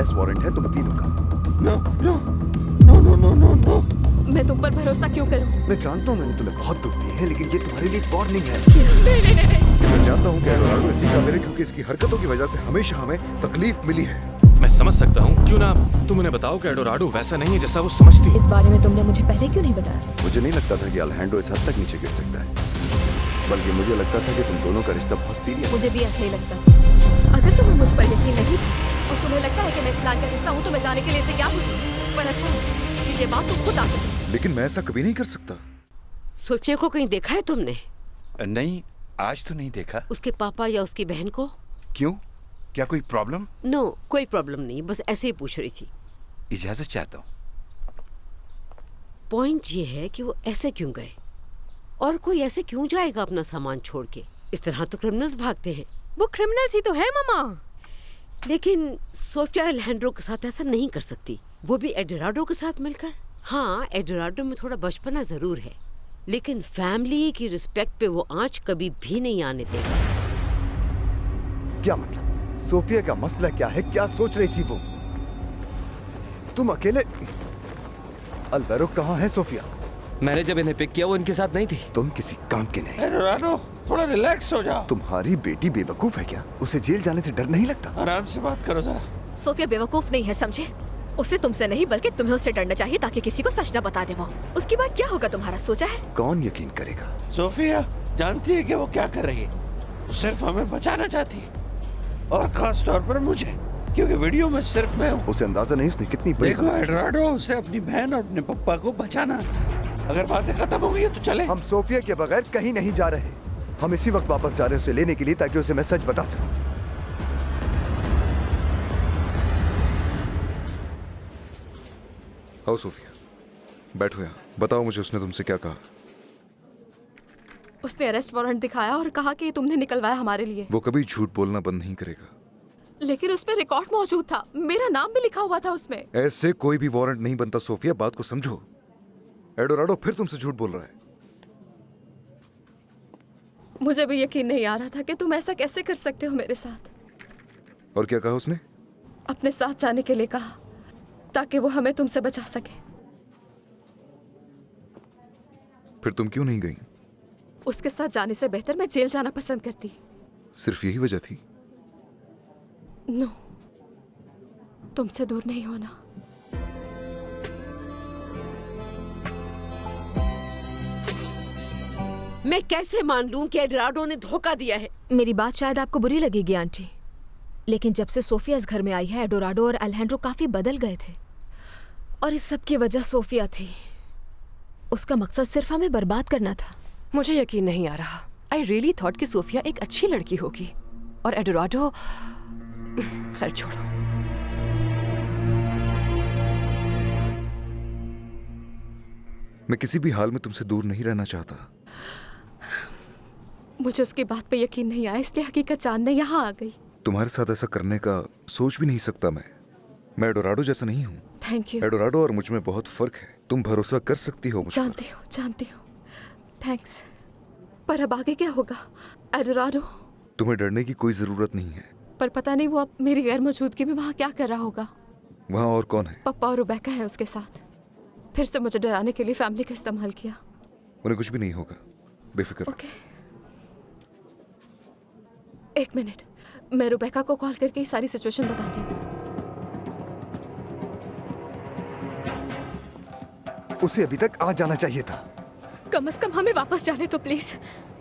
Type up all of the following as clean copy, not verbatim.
Arrest warrant है तुम तीनों का। No no no no no no no. मैं तुम पर भरोसा क्यों करूं? मैं जानता हूँ मैंने तुम्हें बहुत दुख दिए हैं, लेकिन ये तुम्हारे लिए एक वार्निंग है। नहीं। मैं जानता हूँ कि एडोराडो इसी का मेरे, क्योंकि इसकी हरकतों की वजह से हमेशा हमें तकलीफ मिली है। मैं समझ सकता हूँ, क्यों ना तुम उन्हें बताओ कि एडोराडो वैसा नहीं है जैसा वो समझती है। इस बारे में तुमने मुझे पहले क्यों नहीं बताया? मुझे नहीं लगता था कि अल्हेंड्रो इस हद तक नीचे गिर सकता है, बल्कि मुझे लगता था कि तुम दोनों का रिश्ता बहुत सीरियस है। मुझे भी ऐसा ही लगता था। अगर तुम्हें मुझ पर यकीन नहीं था और तुम्हें लगता है कि मैं इस प्लान का हिस्सा हूँ तो मैं जाने के लिए तैयार हूँ, पर अच्छा कि ये बात तुम खुद आगे। लेकिन मैं ऐसा कभी नहीं कर सकता। सोफिया को कहीं देखा है तुमने? नहीं, आज तो नहीं देखा। उसके पापा या उसकी बहन को? क्यों, क्या कोई प्रॉब्लम? नो, कोई प्रॉब्लम नहीं, बस ऐसे ही पूछ रही थी। इजाजत चाहता हूँ। पॉइंट ये है कि वो ऐसे क्यों गए, और कोई ऐसे क्यों जाएगा अपना सामान छोड़ के? इस तरह तो क्रिमिनल्स भागते हैं। वो क्रिमिनल्स ही तो है मामा। लेकिन सोफिया अल्हेंड्रो के साथ ऐसा नहीं कर सकती, वो भी एडोराडो के साथ मिलकर। हाँ, एडोराडो में थोड़ा बचपना जरूर है, लेकिन फैमिली की रिस्पेक्ट पे वो आंच कभी भी नहीं आने देगा। क्या मतलब? सोफिया का मसला क्या है? क्या सोच रही थी वो? तुम अकेले? अल्वेरो कहाँ है सोफिया? मैंने जब इन्हें पिक किया वो इनके साथ नहीं थी। तुम किसी काम के नहीं। एडोराडो, थोड़ा रिलैक्स हो जाओ। तुम्हारी बेटी बेवकूफ है क्या? उसे जेल जाने से डर नहीं लगता? आराम से बात करो जरा। सोफिया बेवकूफ नहीं है, समझे? उसे तुमसे नहीं बल्कि तुम्हें उससे डरना चाहिए ताकि किसी को सच न बता दे वो। उसके बाद क्या होगा तुम्हारा सोचा है? कौन यकीन करेगा? सोफिया जानती है कि वो क्या कर रही है। वो सिर्फ हमें बचाना चाहती है, और खास तौर पर मुझे, क्योंकि वीडियो में सिर्फ मैं हूँ। उसे अंदाजा नहीं उसने कितनी बड़ी देखो एडोराडो, उसे अपनी बहन और अपने पप्पा को बचाना था। अगर बातें खत्म हो गई है तो चले। हम सोफिया के बगैर कहीं नहीं जा रहे। हम इसी वक्त वापस जा रहे हैं उसे लेने के लिए, ताकि उसे मैं सच बता सकूं। आओ सोफिया, बैठो यहाँ। बताओ मुझे उसने तुमसे क्या कहा? उसने अरेस्ट वारंट दिखाया और कहा कि तुमने निकलवाया हमारे लिए। वो कभी झूठ बोलना बंद नहीं करेगा। लेकिन उसमें रिकॉर्ड मौजूद था, मेरा नाम भी लिखा हुआ था उसमें। ऐसे कोई भी वारंट नहीं बनता सोफिया, बात को समझो। एडोराडो फिर तुमसे झूठ बोल रहा है। मुझे भी यकीन नहीं आ रहा था कि तुम ऐसा कैसे कर सकते हो मेरे साथ। और क्या कहा उसने? अपने साथ जाने के लिए कहा, ताकि वो हमें तुमसे बचा सके। फिर तुम क्यों नहीं गई? उसके साथ जाने से बेहतर मैं जेल जाना पसंद करती। सिर्फ यही वजह थी? नो, तुमसे दूर नहीं होना। मैं कैसे मान लूं कि एडोराडो ने धोखा दिया है? मेरी बात शायद आपको बुरी लगेगी आंटी, लेकिन जब से सोफिया इस घर में आई है, एडोराडो और अल्हेंड्रो काफी बदल गए थे, और इस सब की वजह सोफिया थी। उसका मकसद सिर्फ हमें बर्बाद करना था। मुझे यकीन नहीं आ रहा। आई रियली थॉट कि सोफिया एक अच्छी लड़की होगी, और एडोराडो, खैर छोड़ो। मैं किसी भी हाल में तुमसे दूर नहीं रहना चाहता। मुझे उसकी बात पे यकीन नहीं आया, इसलिए हकीकत जानने यहाँ आ गई। तुम्हारे साथ ऐसा करने का सोच भी नहीं सकता मैं एडोराडो जैसा नहीं हूँ। Thank you. एडोराडो और मुझ में बहुत फर्क है। तुम भरोसा कर सकती हो मुझ पर। जानती हूँ। थैंक्स। पर अब आगे क्या होगा एडोराडो? तुम्हें डरने की कोई जरूरत नहीं है। पर पता नहीं वो अब मेरी गैर मौजूदगी में वहाँ क्या कर रहा होगा। वहाँ और कौन है? पप्पा और रुबेका है उसके साथ। फिर से मुझे डराने के लिए फैमिली का इस्तेमाल किया। उन्हें कुछ भी नहीं होगा, बेफिक्र। ओके, एक मिनट, मैं रुबेका को कॉल करके सारी सिचुएशन बताती हूँ। उसे अभी तक आ जाना चाहिए था। कम से कम हमें वापस जाने तो प्लीज।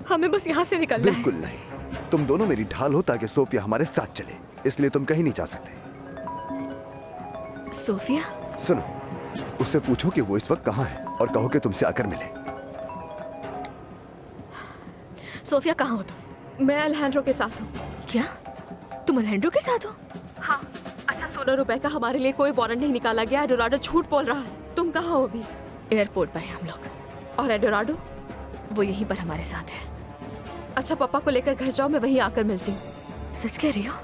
हमें बस यहाँ से निकलना है। बिल्कुल नहीं। तुम दोनों मेरी ढाल हो ताकि सोफिया हमारे साथ चले, इसलिए तुम कहीं नहीं जा सकते। सोफिया? सुनो, उससे पूछो कि वो इस वक्त कहाँ है और कहो कि तुमसे आकर मिले। सोफिया कहाँ हो तुम? मैं अल्हेंड्रो के साथ हूँ। क्या? तुम अल्हेंड्रो के साथ हो? हाँ। अच्छा सुनो, रुबेका, हमारे लिए कोई वारंट नहीं निकाला गया। एडोराडो झूठ बोल रहा है। तुम कहाँ हो अभी? एयरपोर्ट पर है हम लोग। और एडोराडो? वो यहीं पर हमारे साथ है। अच्छा, पापा को लेकर घर जाओ, मैं वहीं आकर मिलती हूँ। सच कह रही हो?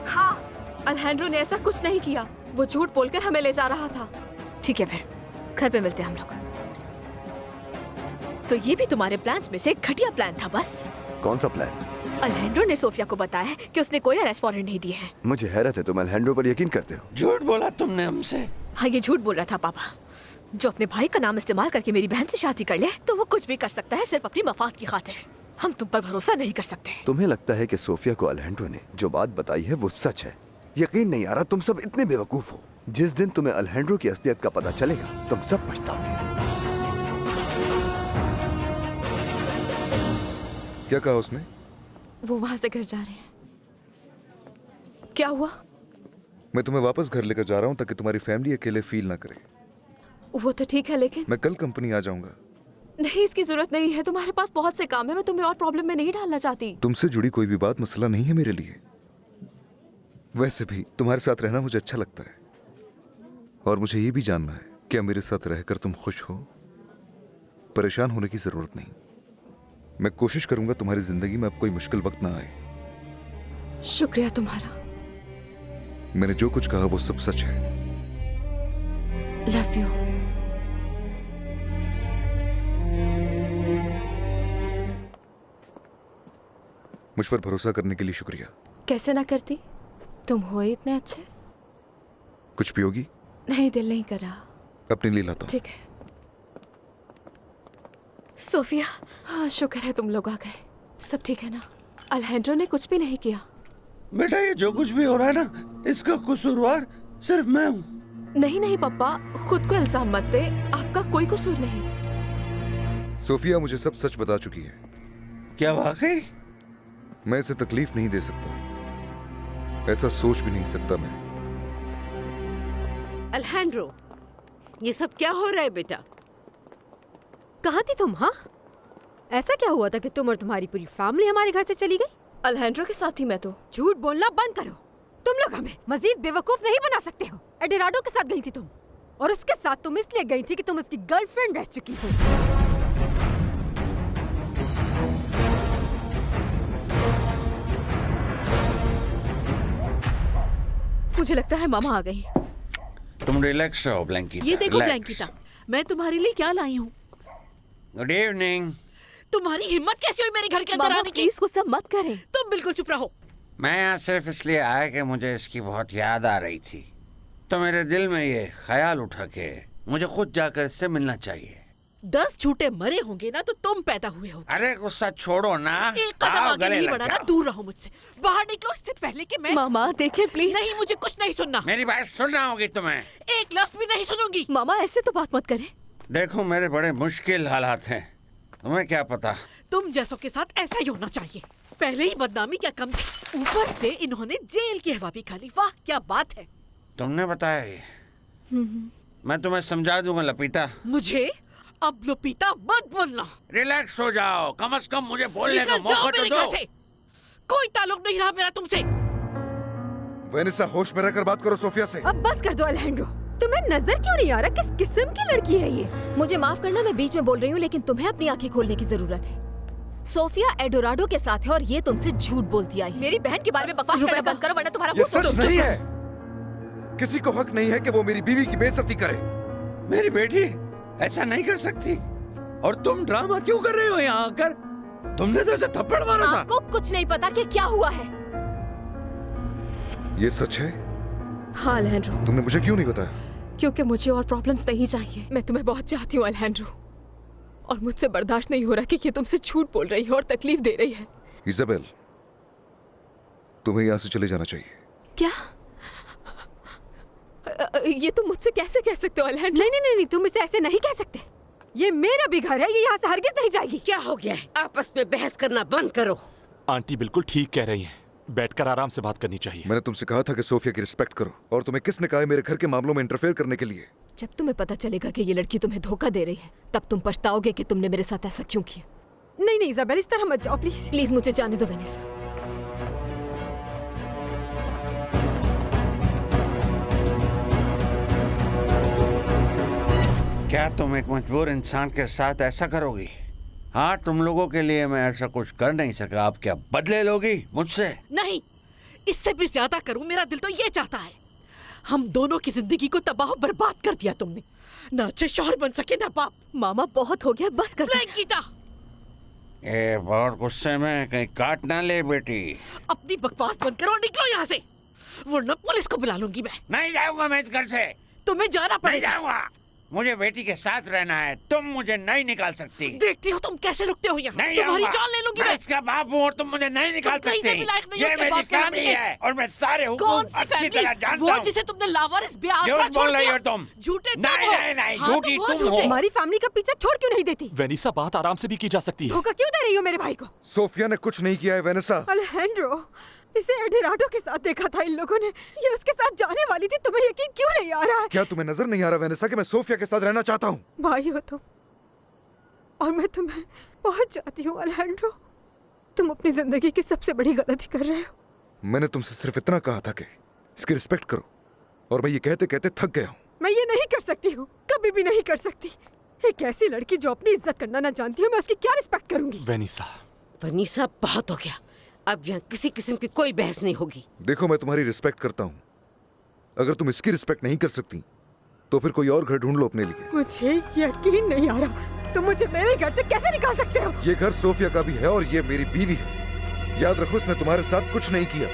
हाँ। अल्हेंड्रो ने ऐसा कुछ नहीं किया, वो झूठ बोलकर हमें ले जा रहा था। ठीक है, फिर घर पे मिलते हैं हम लोग। तो ये भी तुम्हारे प्लान्स में से एक घटिया प्लान था बस। कौन सा प्लान? अल्हेंड्रो ने सोफिया को बताया कि उसने कोई अरेस्ट वारंट नहीं दिए हैं। मुझे हैरत है तुम अल्हेंड्रो पर यकीन करते हो। झूठ बोला तुमने हमसे। हाँ, ये झूठ बोल रहा था पापा। जो अपने भाई का नाम इस्तेमाल करके मेरी बहन से शादी कर ले तो वो कुछ भी कर सकता है, सिर्फ अपनी मफाद की खातिर। हम तुम पर भरोसा नहीं कर सकते। तुम्हें लगता है कि सोफिया को अल्हेंड्रो ने जो बात बताई है वो सच है? यकीन नहीं आ रहा, तुम सब इतने बेवकूफ हो। जिस दिन तुम्हें अल्हेंड्रो की असलियत का पता चलेगा तुम सब पछताओगे। क्या कहा उसने? वो वहां से घर जा रहे हैं। क्या हुआ? मैं तुम्हें वापस घर लेकर जा रहा हूँ ताकि तुम्हारी फैमिली अकेले फील ना करे। वो तो ठीक है, लेकिन मैं कल कंपनी आ जाऊंगा। नहीं, इसकी जरूरत नहीं है। तुम्हारे पास बहुत से काम है। मैं तुम्हें और प्रॉब्लम में नहीं डालना चाहती। तुमसे जुड़ी कोई भी बात मसला नहीं है मेरे लिए। वैसे भी तुम्हारे साथ रहना मुझे अच्छा लगता है, और मुझे ये भी जानना है क्या मेरे साथ रहकर तुम खुश हो। परेशान होने की जरूरत नहीं। मैं कोशिश करूंगा तुम्हारी जिंदगी में अब कोई मुश्किल वक्त ना आए। शुक्रिया तुम्हारा। मैंने जो कुछ कहा वो सब सच है। Love you. मुझ पर भरोसा करने के लिए शुक्रिया। कैसे ना करती, तुम हो ही इतने अच्छे। कुछ पियोगी? नहीं, दिल नहीं कर रहा। अपने लिए लाता हूं। ठीक है। सोफिया, हाँ शुक्र है तुम लोग आ गए। सब ठीक है ना? अल्हेंड्रो ने कुछ भी नहीं किया। बेटा ये जो कुछ भी हो रहा है ना, इसका कसूरवार सिर्फ मैं हूँ। नहीं नहीं पापा, खुद को इल्जाम मत दे। आपका कोई कसूर नहीं। सोफिया मुझे सब सच बता चुकी है। क्या वाकई? मैं इसे तकलीफ नहीं दे सकता, ऐसा सोच भी नहीं सकता मैं। अल्हेंड्रो, ये सब क्या हो रहा है बेटा? कहाँ थी तुम? हाँ, ऐसा क्या हुआ था कि तुम और तुम्हारी पूरी फैमिली हमारे घर से चली गई? अल्हेंड्रो के साथ ही मैं तो। झूठ बोलना बंद करो। तुम लोग हमें मजीद बेवकूफ नहीं बना सकते हो। एडोराडो के साथ गई थी तुम, और उसके साथ तुम इसलिए गई थी कि तुम उसकी गर्लफ्रेंड रह चुकी हो। मुझे लगता है मामा आ गई। तुम रिलैक्स रहो ब्लैंकीता। ये देखो ब्लैंकीता, मैं तुम्हारे लिए क्या लाई हूँ। Good evening. तुम्हारी हिम्मत कैसी हुई मेरे घर के अंदर मामा आने की? प्लीज गुस्सा मत करें। तुम बिल्कुल चुप रहो। मैं यहाँ सिर्फ इसलिए आया कि मुझे इसकी बहुत याद आ रही थी, तो मेरे दिल में ये ख्याल उठा के मुझे खुद जाकर इससे मिलना चाहिए। 10 झूठे मरे होंगे ना तो तुम पैदा हुए हो। अरे गुस्सा छोड़ो ना, एक कदम आओ आगे गले नहीं लग बढ़ाना, जाओ। दूर रहो मुझसे। बाहर निकलो इससे पहले कि मैं। मामा देखिए प्लीज। नहीं, मुझे कुछ नहीं सुनना। मेरी बात सुनना होगी तुम्हें। एक लफ्ज भी नहीं सुनूंगी। मामा ऐसे तो बात मत करें। देखो मेरे बड़े मुश्किल हालात हैं, तुम्हें क्या पता। तुम जैसों के साथ ऐसा ही होना चाहिए। पहले ही बदनामी क्या कम थी, ऊपर से इन्होंने जेल की हवा भी खा ली। वाह क्या बात है। तुमने बताया ये। मैं तुम्हें समझा दूंगा लपीता। मुझे अब लुपीता मत बोलना। रिलैक्स हो जाओ, कम से कम मुझे बोलने का निकल जाओ मौका तो मेरे दो। घर से। कोई ताल्लुक नहीं रहा मेरा तुमसे। वेनिसा, होश में रहकर बात करो सोफिया से। अब बस कर दो अल्हेंड्रो। तुम्हें नजर क्यों नहीं आ रहा किस किस्म की लड़की है ये? मुझे माफ करना, मैं बीच में बोल रही हूँ, लेकिन तुम्हें अपनी आंखें खोलने की जरूरत है। सोफिया एडोराडो के साथ है और ये तुमसे झूठ बोलती आई है। मेरी बहन के बारे में बकवास करना बंद करो वरना तुम्हारा ये मुंह फूट सच जाएगा। नहीं है। किसी को हक नहीं है कि वो मेरी बीवी की बेइज्जती करे। मेरी बेटी ऐसा नहीं कर सकती। और तुम ड्रामा क्यों कर रहे हो यहाँ आकर? तुमने तो ऐसे थप्पड़ मारा था। आपको कुछ नहीं पता कि क्या हुआ है। ये सच है? हाँ अल्हेंड्रो, तुमने मुझे क्यों नहीं बताया? क्योंकि मुझे और प्रॉब्लम्स नहीं चाहिए। मैं तुम्हें बहुत चाहती हूँ अल्हेंड्रो, और मुझसे बर्दाश्त नहीं हो रहा कि ये तुमसे झूठ बोल रही है और तकलीफ दे रही है। इजाबेल, तुम्हें यहाँ से चले जाना चाहिए। क्या? ये तुम मुझसे कैसे कह सकते हो अल्हेंड्रो? नहीं, तुम इसे ऐसे नहीं कह सकते। ये मेरा भी घर है, ये यहाँ से हरगिज नहीं जाएगी। क्या हो गया है? आपस में बहस करना बंद करो। आंटी बिल्कुल ठीक कह रही हैं, बैठकर आराम से बात करनी चाहिए। मैंने तुमसे कहा था कि सोफिया की रिस्पेक्ट करो, और तुम्हें किसने कहा है मेरे घर के मामलों में इंटरफेयर करने के लिए? जब तुम्हें पता चलेगा कि ये लड़की तुम्हें धोखा दे रही है, तब तुम पछताओगे कि तुमने मेरे साथ ऐसा क्यों किया। नहीं इजाबेल, इस तरह मत जाओ प्लीज। प्लीज मुझे जाने दो वेनिसा। क्या तुम एक मजबूर इंसान के साथ ऐसा करोगी? हाँ, तुम लोगों के लिए मैं ऐसा कुछ कर नहीं सका। आप क्या बदले लोगी मुझसे? नहीं, इससे भी ज्यादा करूं। मेरा दिल तो ये चाहता है। हम दोनों की जिंदगी को तबाह बर्बाद कर दिया तुमने। ना अच्छे शौहर बन सके ना बाप। मामा बहुत हो गया, बस कर दो। ब्लैंकीता, ए बहुत गुस्से में, कहीं काट ना ले बेटी। अपनी बकवास बंद करो और निकलो यहाँ से, वरना पुलिस को बुला लूंगी मैं। नहीं जाऊंगा मैं इस घर से। तुम्हें जाना नहीं पड़ेगा। जाऊंगा, मुझे बेटी के साथ रहना है। तुम मुझे नहीं निकाल सकती। देखती हो तुम कैसे रुकते हो यहाँ। नहीं तुम्हारी जाऊंगा। जान ले लूंगी मैं मैं। इसका बाप हूँ और तुम मुझे नहीं निकाल तुम कहीं सकती। से भी लायक नहीं हो ये उसके मेरी बाप कराने फैमिली के। है और मैं सारे कौन हुकूम सी अच्छी तरह फैमिली? जानता वो हूँ। जिसे तुमने लावारिस ब्याह झूठ आसरा छोड़ बोल रही दिया। हो तुम। झूठे तुम नहीं, हो। नहीं, नहीं, हाँ, झूठी तुम हो तुम हो। झूठे। हमारी फैमिली का पीछा छोड़ क्यों नहीं देती? वेनिसा, बात आराम से भी की जा सकती है। धोखा क्यों दे रही हो मेरे भाई को? सोफिया ने कुछ नहीं किया है वेनेसा। अल्हेंड्रो, इसे एडिराडो के साथ देखा था इन लोगों ने। ये उसके साथ जाने वाली थी। तुम्हें यकीन क्यों नहीं आ रहा है? क्या तुम्हें नजर नहीं आ रहा वेनेसा कि मैं सोफिया के साथ रहना चाहता हूँ? भाई हो तुम और मैं तुम्हें बहुत चाहती हूँ अल्हेंड्रो। तुम अपनी जिंदगी की सबसे बड़ी गलती कर रहे हो। मैंने तुमसे सिर्फ इतना कहा था कि इसकी रिस्पेक्ट करो, और मैं ये कहते कहते थक गया हूँ। मैं ये नहीं कर सकती हूँ, कभी भी नहीं कर सकती। एक ऐसी लड़की जो अपनी इज्जत करना ना जानती हो, मैं उसकी क्या रिस्पेक्ट करूंगी? वेनिसा, वनीसा, बहुत हो गया। अब यहाँ किसी किस्म की कोई बहस नहीं होगी। देखो, मैं तुम्हारी रिस्पेक्ट करता हूँ। अगर तुम इसकी रिस्पेक्ट नहीं कर सकती तो फिर कोई और घर ढूंढ लो अपने लिए। मुझे यकीन नहीं आ रहा, तुम मुझे मेरे घर से कैसे निकाल सकते हो? ये घर सोफिया का भी है और ये मेरी बीवी है। याद रखो, उसने तुम्हारे साथ कुछ नहीं किया,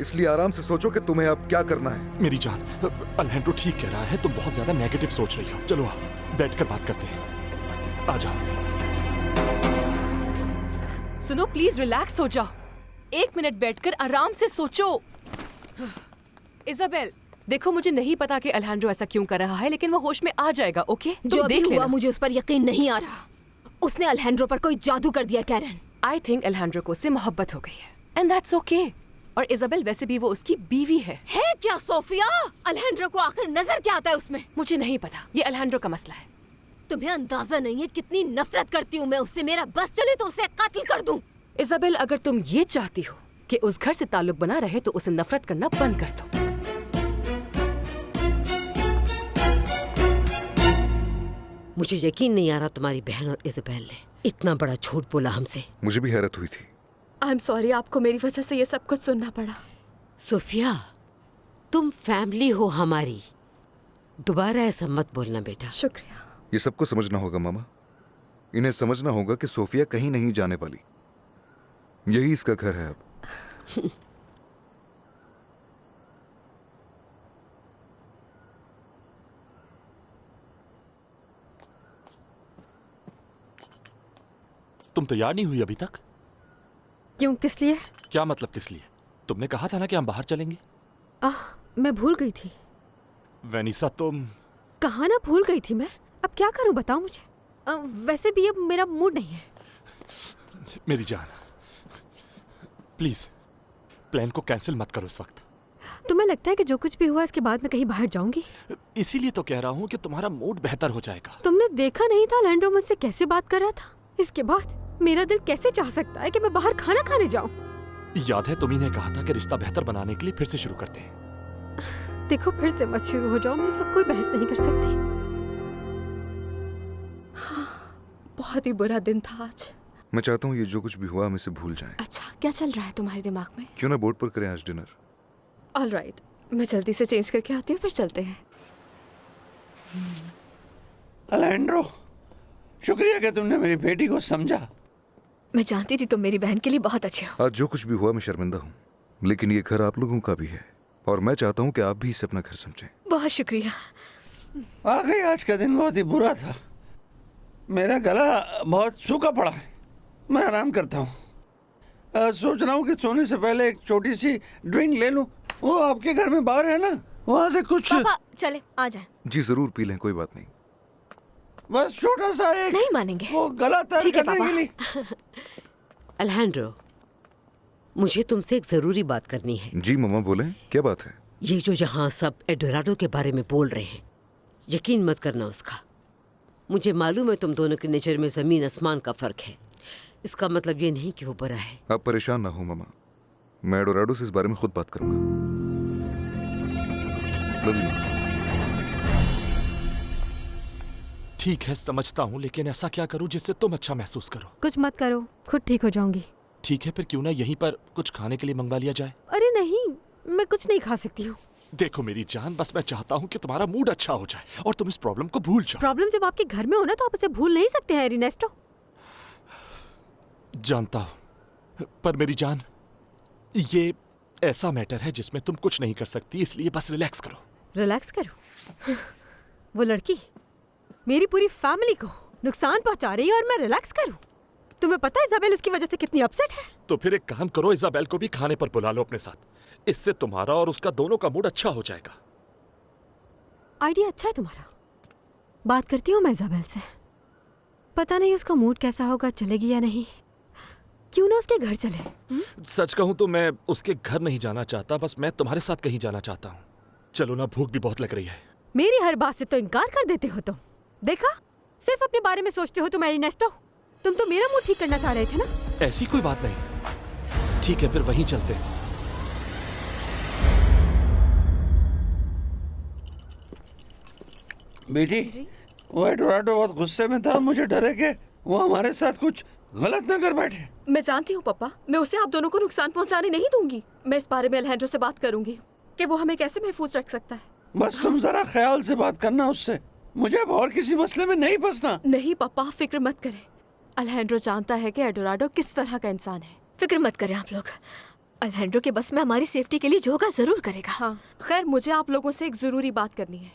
इसलिए आराम से सोचो कि तुम्हें अब क्या करना है। मेरी जान, अल्हेंड्रो ठीक कह रहा है। तुम बहुत ज्यादा नेगेटिव सोच रही हो। चलो आओ, बैठकर बात करते हैं। आ जाओ। सुनो, प्लीज रिलैक्स हो जाओ। 1 मिनट बैठकर आराम से सोचो। इजाबेल, देखो मुझे नहीं पता कि अल्हेंड्रो ऐसा क्यों कर रहा है, लेकिन वो होश में आ जाएगा। ओके, जो देख भी हुआ लेना। मुझे उस पर यकीन नहीं आ रहा। उसने अल्हेंड्रो पर कोई जादू कर दिया कैरन। आई थिंक अल्हेंड्रो को उससे मोहब्बत हो गई है, एंड दैट्स ओके। और इजाबेल, वैसे भी वो उसकी बीवी है। क्या सोफिया? अल्हेंड्रो को आखिर नजर क्या आता है उसमें? मुझे नहीं पता, ये अल्हेंड्रो का मसला है। तुम्हें अंदाजा नहीं है कितनी नफरत करती हूँ मैं उससे। मेरा बस चले तो उसे कत्ल कर दूं। इजाबेल, अगर तुम ये चाहती हो कि उस घर से ताल्लुक बना रहे तो उसे नफरत करना बंद कर दो। मुझे यकीन नहीं आ रहा तुम्हारी बहन और इजाबेल ने इतना बड़ा झूठ बोला हमसे। मुझे भी हैरत हुई थी। आई एम सॉरी, आपको मेरी वजह से ये सब कुछ सुनना पड़ा। सोफिया, तुम फैमिली हो हमारी। दोबारा ऐसा मत बोलना बेटा। शुक्रिया। ये सबको समझना होगा मामा। इन्हें समझना होगा कि सोफिया कहीं नहीं जाने वाली। यही इसका घर है अब। तुम तैयार नहीं हुई अभी तक? क्यों, किस लिए? क्या मतलब किस लिए? तुमने कहा था ना कि हम बाहर चलेंगे। मैं भूल गई थी। वेनिसा, तुम कहाँ ना भूल गई थी मैं। अब क्या करूं बताओ मुझे। वैसे भी अब मेरा मूड नहीं है। मेरी जान, प्लीज प्लान को कैंसिल मत करो इस वक्त। तुम्हें लगता है कि जो कुछ भी हुआ इसके बाद मैं कहीं बाहर जाऊंगी? इसीलिए तो कह रहा हूँ कि तुम्हारा मूड बेहतर हो जाएगा। तुमने देखा नहीं था लैंड्रो मुझसे कैसे बात कर रहा था? इसके बाद मेरा दिल कैसे चाह सकता है कि मैं बाहर खाना खाने जाऊं? याद है तुम्ही ने कहा था कि रिश्ता बेहतर बनाने के लिए फिर से शुरू करते हैं। देखो, फिर से मत शुरू हो जाओ। मैं इस वक्त कोई बहस नहीं कर सकती। बहुत ही बुरा दिन था आज। मैं चाहता हूँ ये जो कुछ भी हुआ हम इसे भूल जाएं। अच्छा, क्या चल रहा है तुम्हारे दिमाग में? क्यों ना बोर्ड पर करें आज डिनर। ऑलराइट, मैं जल्दी से चेंज करके आती हूँ, फिर चलते हैं। अल्हेंड्रो, शुक्रिया कि तुमने मेरी बेटी को समझा। मैं जानती थी तुम मेरी बहन के लिए बहुत अच्छे हो। आज जो कुछ भी हुआ मैं शर्मिंदा हूँ, लेकिन ये घर आप लोगों का भी है और मैं चाहता हूँ कि आप भी इसे अपना घर समझें। बहुत शुक्रिया। वाकई आज का दिन बहुत ही बुरा था। मेरा गला बहुत सूखा पड़ा है। मैं आराम करता हूँ। सोच रहा हूँ कि सोने से पहले एक छोटी सी ड्रिंक ले लूँ। वो आपके घर में बाहर है ना, वहाँ से कुछ। पापा चले, आ जाए। जी जरूर पी लें, कोई बात नहीं। बस छोटा सा एक। नहीं मानेंगे। वो गला तर ठीक है करने के लिए। अल्हेंड्रो, मुझे तुमसे एक जरूरी बात करनी है। जी मम्मा बोलें, क्या बात है? ये जो यहाँ सब एडोराडो के बारे में बोल रहे हैं, यकीन मत करना उसका। मुझे मालूम है तुम दोनों की नज़र में जमीन आसमान का फर्क है। इसका मतलब ये नहीं कि वो बुरा है। आप परेशान ना हो मम्मा, मैं एडोराडो से इस बारे में खुद बात करूंगा। Love you, मम्मा। ठीक है, समझता हूँ, लेकिन ऐसा क्या करूँ जिससे तुम अच्छा महसूस करो? कुछ मत करो, खुद ठीक हो जाऊंगी। ठीक है, फिर क्यों ना यहीं पर कुछ खाने के लिए मंगवा लिया जाए। अरे नहीं, मैं कुछ नहीं खा सकती हूँ। देखो मेरी जान, बस मैं चाहता हूँ कि तुम्हारा मूड अच्छा हो जाए और तुम इस प्रॉब्लम को भूल जाओ। प्रॉब्लम जब आपके घर में हो ना तो आप उसे भूल नहीं सकते हैं एरिनेस्टो। जानता हूं, पर मेरी जान, ये ऐसा मैटर है जिसमें तुम कुछ नहीं कर सकती, इसलिए बस रिलैक्स करो। रिलैक्स करूं? वो लड़की मेरी पूरी फैमिली को नुकसान पहुंचा रही है और मैं रिलैक्स करूं? तुम्हें पता है इजाबेल उसकी वजह से कितनी अपसेट है? तो फिर एक काम करो, इजाबेल को भी खाने पर बुला लो अपने साथ। इससे तुम्हारा और उसका दोनों का मूड अच्छा हो जाएगा। आइडिया अच्छा है तुम्हारा। बात करती हूँ मैं इजाबेल से। पता नहीं उसका मूड कैसा होगा, चलेगी या नहीं। क्यों ना उसके घर चले? सच कहूं तो मैं उसके घर नहीं जाना चाहता, बस मैं तुम्हारे साथ कहीं जाना चाहता हूँ। चलो ना, भूख भी बहुत लग रही है। मेरी हर बात से तो इनकार कर देते हो तुम। देखा, सिर्फ अपने बारे में सोचते हो तुम एर्नेस्टो। तुम तो मेरा मूड ठीक करना चाह रहे थे ना? ऐसी कोई बात नहीं। ठीक है, फिर वहीं चलते हैं। बेटी, वो एडोराडो बहुत गुस्से में था। मुझे डर है कि वो हमारे साथ कुछ गलत न कर बैठे। मैं जानती हूँ पापा, मैं उसे आप दोनों को नुकसान पहुँचाने नहीं दूंगी। मैं इस बारे में अलहेंड्रो से बात करूंगी कि वो हमें कैसे महफूज रख सकता है। बस तुम जरा ख्याल से बात करना उससे। मुझे अब और किसी मसले में नहीं फंसना। नहीं पापा, फिक्र मत करें। अलहेंड्रो जानता है कि एडोराडो किस तरह का इंसान है। फिक्र मत करें आप लोग। अलहेंड्रो के बस में हमारी सेफ्टी के लिए जो होगा जरूर करेगा। हाँ, खैर मुझे आप लोगों से एक जरूरी बात करनी है।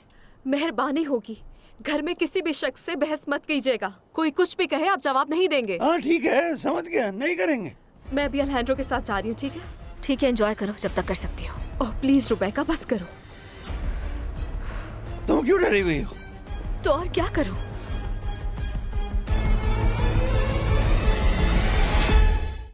मेहरबानी होगी, घर में किसी भी शख्स से बहस मत कीजिएगा। कोई कुछ भी कहे आप जवाब नहीं देंगे। हाँ ठीक है, समझ गया, नहीं करेंगे। मैं अभी अलहेंड्रो के साथ जा रही हूँ। ठीक है? ठीक है, एंजॉय करो जब तक कर सकती हो। ओह प्लीज रुबैका, बस करो। तुम क्यों डरी हुई हो? तो और क्या करूँ?